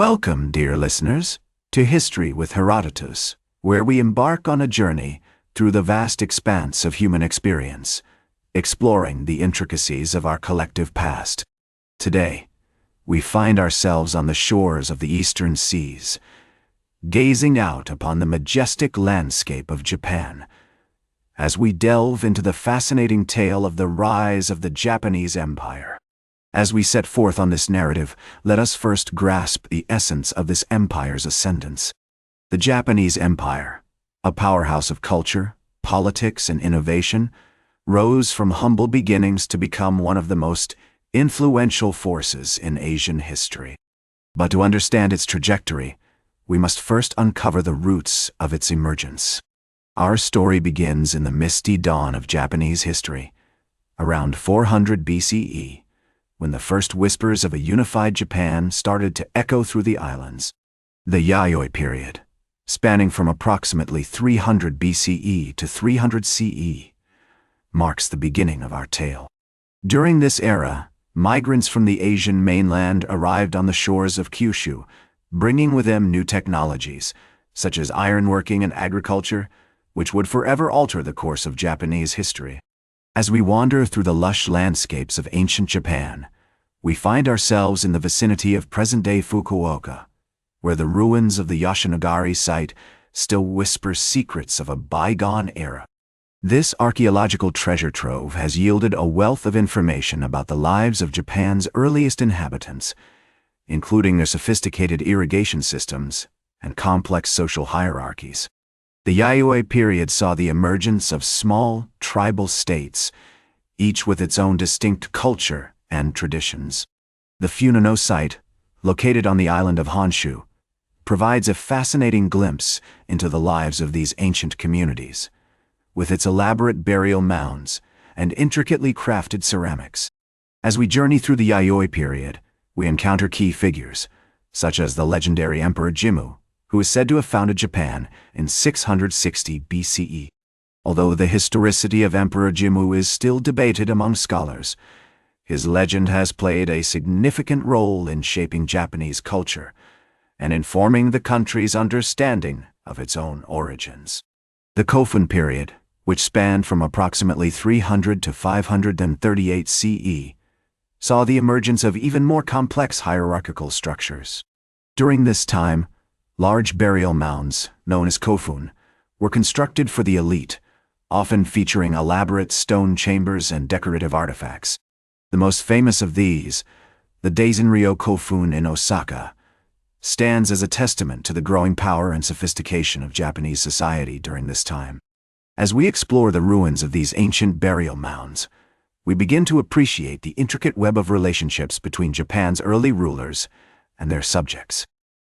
Welcome, dear listeners, to History with Herodotus, where we embark on a journey through the vast expanse of human experience, exploring the intricacies of our collective past. Today, we find ourselves on the shores of the eastern seas, gazing out upon the majestic landscape of Japan, as we delve into the fascinating tale of the rise of the Japanese Empire. As we set forth on this narrative, let us first grasp the essence of this empire's ascendance. The Japanese Empire, a powerhouse of culture, politics, and innovation, rose from humble beginnings to become one of the most influential forces in Asian history. But to understand its trajectory, we must first uncover the roots of its emergence. Our story begins in the misty dawn of Japanese history, around 400 BCE, when the first whispers of a unified Japan started to echo through the islands. The Yayoi period, spanning from approximately 300 BCE to 300 CE, marks the beginning of our tale. During this era, migrants from the Asian mainland arrived on the shores of Kyushu, bringing with them new technologies, such as ironworking and agriculture, which would forever alter the course of Japanese history. As we wander through the lush landscapes of ancient Japan, we find ourselves in the vicinity of present-day Fukuoka, where the ruins of the Yoshinogari site still whisper secrets of a bygone era. This archaeological treasure trove has yielded a wealth of information about the lives of Japan's earliest inhabitants, including their sophisticated irrigation systems and complex social hierarchies. The Yayoi period saw the emergence of small, tribal states, each with its own distinct culture and traditions. The Funano site, located on the island of Honshu, provides a fascinating glimpse into the lives of these ancient communities, with its elaborate burial mounds and intricately crafted ceramics. As we journey through the Yayoi period, we encounter key figures, such as the legendary Emperor Jimmu, who is said to have founded Japan in 660 BCE. Although the historicity of Emperor Jimmu is still debated among scholars, his legend has played a significant role in shaping Japanese culture and informing the country's understanding of its own origins. The Kofun period, which spanned from approximately 300 to 538 CE, saw the emergence of even more complex hierarchical structures. During this time, large burial mounds, known as kofun, were constructed for the elite, often featuring elaborate stone chambers and decorative artifacts. The most famous of these, the Daizenryo Kofun in Osaka, stands as a testament to the growing power and sophistication of Japanese society during this time. As we explore the ruins of these ancient burial mounds, we begin to appreciate the intricate web of relationships between Japan's early rulers and their subjects.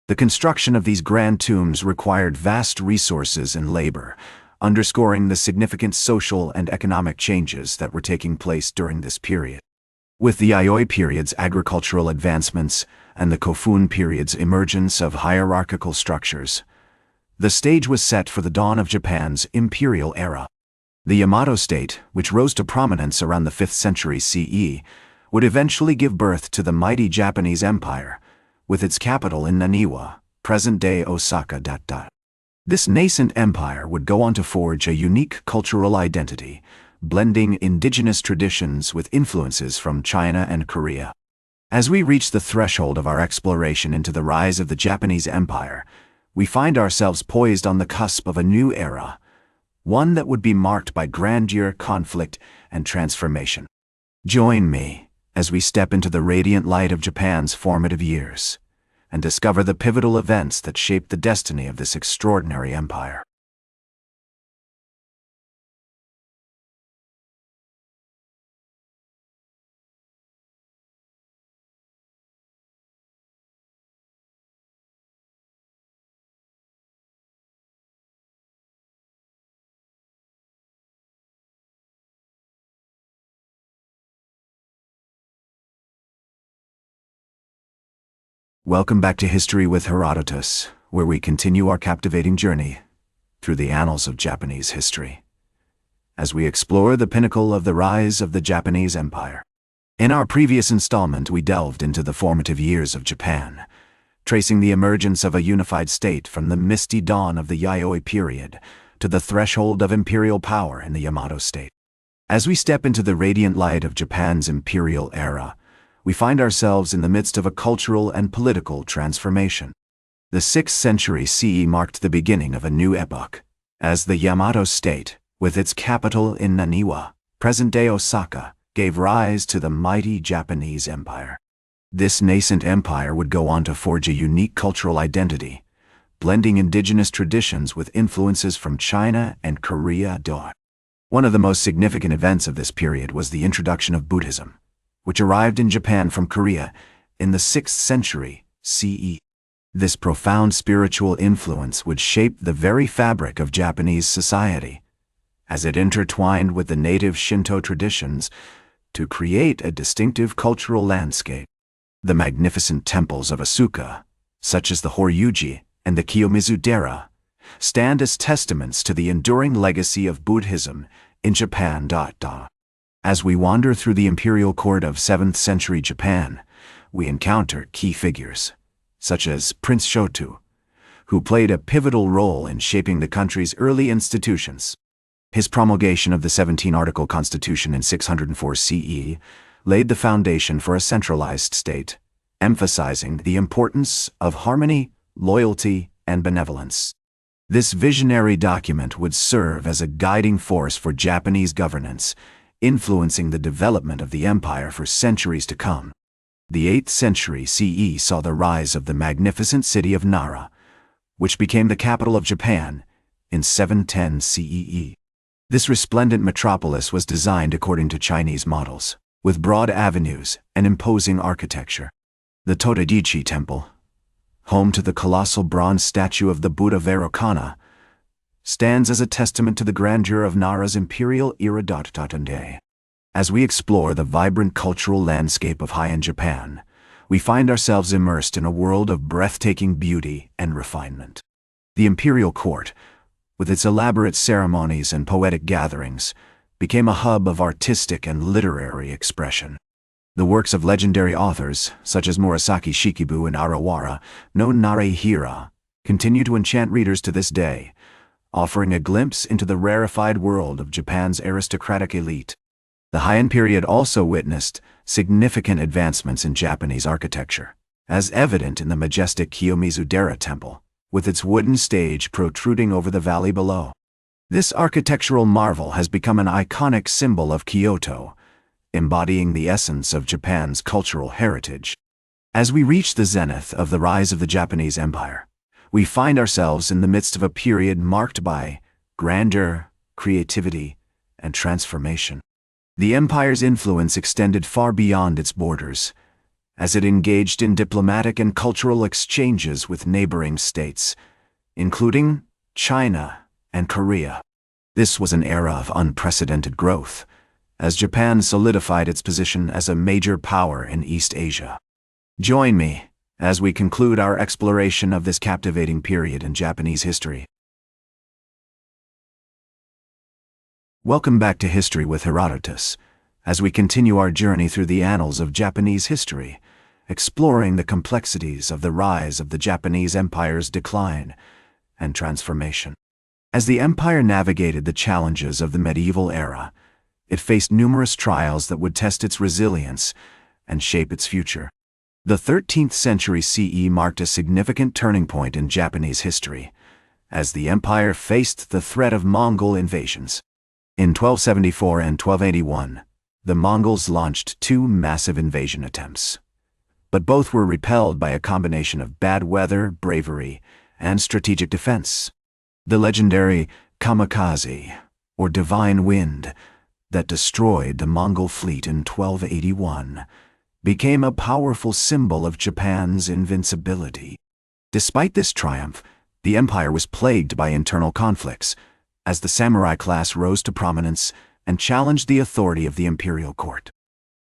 The construction of these grand tombs required vast resources and labor, underscoring the significant social and economic changes that were taking place during this period. With the Yayoi period's agricultural advancements and the Kofun period's emergence of hierarchical structures, the stage was set for the dawn of Japan's imperial era. The Yamato state, which rose to prominence around the 5th century CE, would eventually give birth to the mighty Japanese Empire, with its capital in Naniwa, present-day Osaka. This nascent empire would go on to forge a unique cultural identity, blending indigenous traditions with influences from China and Korea. As we reach the threshold of our exploration into the rise of the Japanese Empire, we find ourselves poised on the cusp of a new era, one that would be marked by grandeur, conflict, and transformation. Join me as we step into the radiant light of Japan's formative years and discover the pivotal events that shaped the destiny of this extraordinary empire. Welcome back to History with Herodotus, where we continue our captivating journey through the annals of Japanese history, as we explore the pinnacle of the rise of the Japanese Empire. In our previous installment, we delved into the formative years of Japan, tracing the emergence of a unified state from the misty dawn of the Yayoi period to the threshold of imperial power in the Yamato state. As we step into the radiant light of Japan's imperial era, we find ourselves in the midst of a cultural and political transformation. The 6th century CE marked the beginning of a new epoch, as the Yamato state, with its capital in Naniwa, present-day Osaka, gave rise to the mighty Japanese Empire. This nascent empire would go on to forge a unique cultural identity, blending indigenous traditions with influences from China and Korea. One of the most significant events of this period was the introduction of Buddhism, which arrived in Japan from Korea in the 6th century CE. This profound spiritual influence would shape the very fabric of Japanese society, as it intertwined with the native Shinto traditions to create a distinctive cultural landscape. The magnificent temples of Asuka, such as the Horyuji and the Kiyomizu-dera, stand as testaments to the enduring legacy of Buddhism in Japan. As we wander through the imperial court of 7th century Japan, we encounter key figures, such as Prince Shoto, who played a pivotal role in shaping the country's early institutions. His promulgation of the 17-article Constitution in 604 CE laid the foundation for a centralized state, emphasizing the importance of harmony, loyalty, and benevolence. This visionary document would serve as a guiding force for Japanese governance, influencing the development of the empire for centuries to come. The 8th century CE saw the rise of the magnificent city of Nara, which became the capital of Japan in 710 CEE. This resplendent metropolis was designed according to Chinese models, with broad avenues and imposing architecture. The Totegichi Temple, home to the colossal bronze statue of the Buddha Vairocana, stands as a testament to the grandeur of Nara's imperial era. As we explore the vibrant cultural landscape of Heian Japan, we find ourselves immersed in a world of breathtaking beauty and refinement. The imperial court, with its elaborate ceremonies and poetic gatherings, became a hub of artistic and literary expression. The works of legendary authors, such as Murasaki Shikibu and Arawara, no Narehira, continue to enchant readers to this day, offering a glimpse into the rarefied world of Japan's aristocratic elite. The Heian period also witnessed significant advancements in Japanese architecture, as evident in the majestic Kiyomizu-dera temple, with its wooden stage protruding over the valley below. This architectural marvel has become an iconic symbol of Kyoto, embodying the essence of Japan's cultural heritage. As we reach the zenith of the rise of the Japanese Empire, we find ourselves in the midst of a period marked by grandeur, creativity, and transformation. The empire's influence extended far beyond its borders, as it engaged in diplomatic and cultural exchanges with neighboring states, including China and Korea. This was an era of unprecedented growth, as Japan solidified its position as a major power in East Asia. Join me as we conclude our exploration of this captivating period in Japanese history. Welcome back to History with Herodotus, as we continue our journey through the annals of Japanese history, exploring the complexities of the rise of the Japanese Empire's decline and transformation. As the empire navigated the challenges of the medieval era, it faced numerous trials that would test its resilience and shape its future. The 13th century CE marked a significant turning point in Japanese history, as the empire faced the threat of Mongol invasions. In 1274 and 1281, the Mongols launched two massive invasion attempts, but both were repelled by a combination of bad weather, bravery, and strategic defense. The legendary kamikaze, or divine wind, that destroyed the Mongol fleet in 1281, became a powerful symbol of Japan's invincibility. Despite this triumph, the empire was plagued by internal conflicts, as the samurai class rose to prominence and challenged the authority of the imperial court.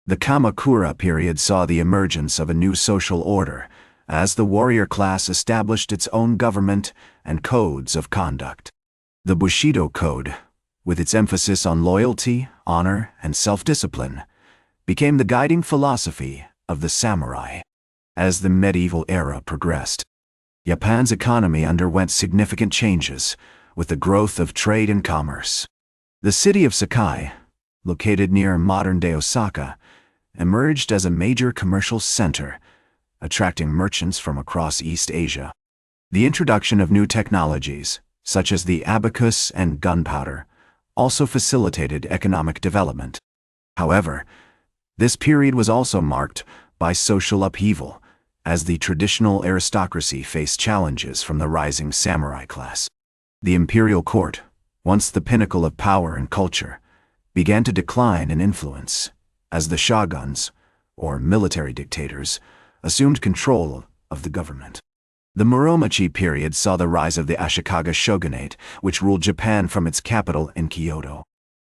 The Kamakura period saw the emergence of a new social order, as the warrior class established its own government and codes of conduct. The Bushido Code, with its emphasis on loyalty, honor, and self-discipline, became the guiding philosophy of the samurai. As the medieval era progressed, Japan's economy underwent significant changes with the growth of trade and commerce. The city of Sakai, located near modern-day Osaka, emerged as a major commercial center, attracting merchants from across East Asia. The introduction of new technologies, such as the abacus and gunpowder, also facilitated economic development. However, this period was also marked by social upheaval, as the traditional aristocracy faced challenges from the rising samurai class. The imperial court, once the pinnacle of power and culture, began to decline in influence as the shoguns, or military dictators, assumed control of the government. The Muromachi period saw the rise of the Ashikaga shogunate, which ruled Japan from its capital in Kyoto.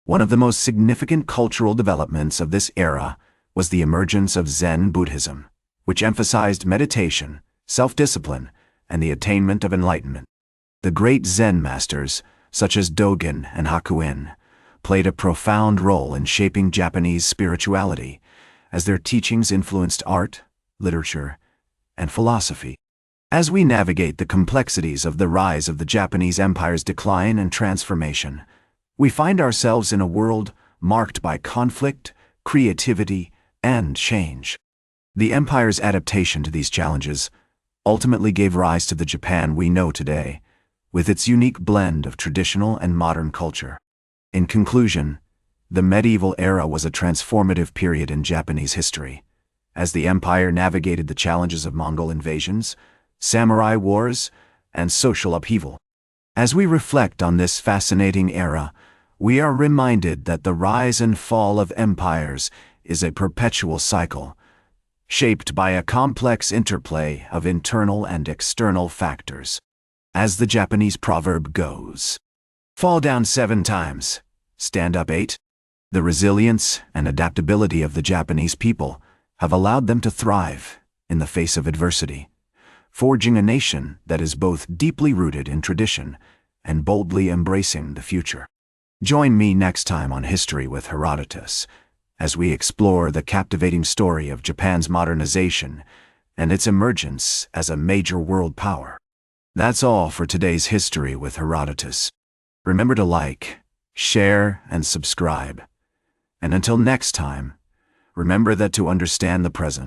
One of the most significant cultural developments of this era was the emergence of Zen Buddhism, which emphasized meditation, self-discipline, and the attainment of enlightenment. The great Zen masters, such as Dogen and Hakuin, played a profound role in shaping Japanese spirituality, as their teachings influenced art, literature, and philosophy. As we navigate the complexities of the rise of the Japanese Empire's decline and transformation, we find ourselves in a world marked by conflict, creativity, and change. The empire's adaptation to these challenges ultimately gave rise to the Japan we know today, with its unique blend of traditional and modern culture. In conclusion, the medieval era was a transformative period in Japanese history, as the empire navigated the challenges of Mongol invasions, samurai wars, and social upheaval. As we reflect on this fascinating era, we are reminded that the rise and fall of empires is a perpetual cycle, shaped by a complex interplay of internal and external factors. As the Japanese proverb goes, "Fall down 7 times, stand up 8." The resilience and adaptability of the Japanese people have allowed them to thrive in the face of adversity, forging a nation that is both deeply rooted in tradition and boldly embracing the future. Join me next time on History with Herodotus, as we explore the captivating story of Japan's modernization and its emergence as a major world power. That's all for today's History with Herodotus. Remember to like, share, and subscribe. And until next time, remember that to understand the present,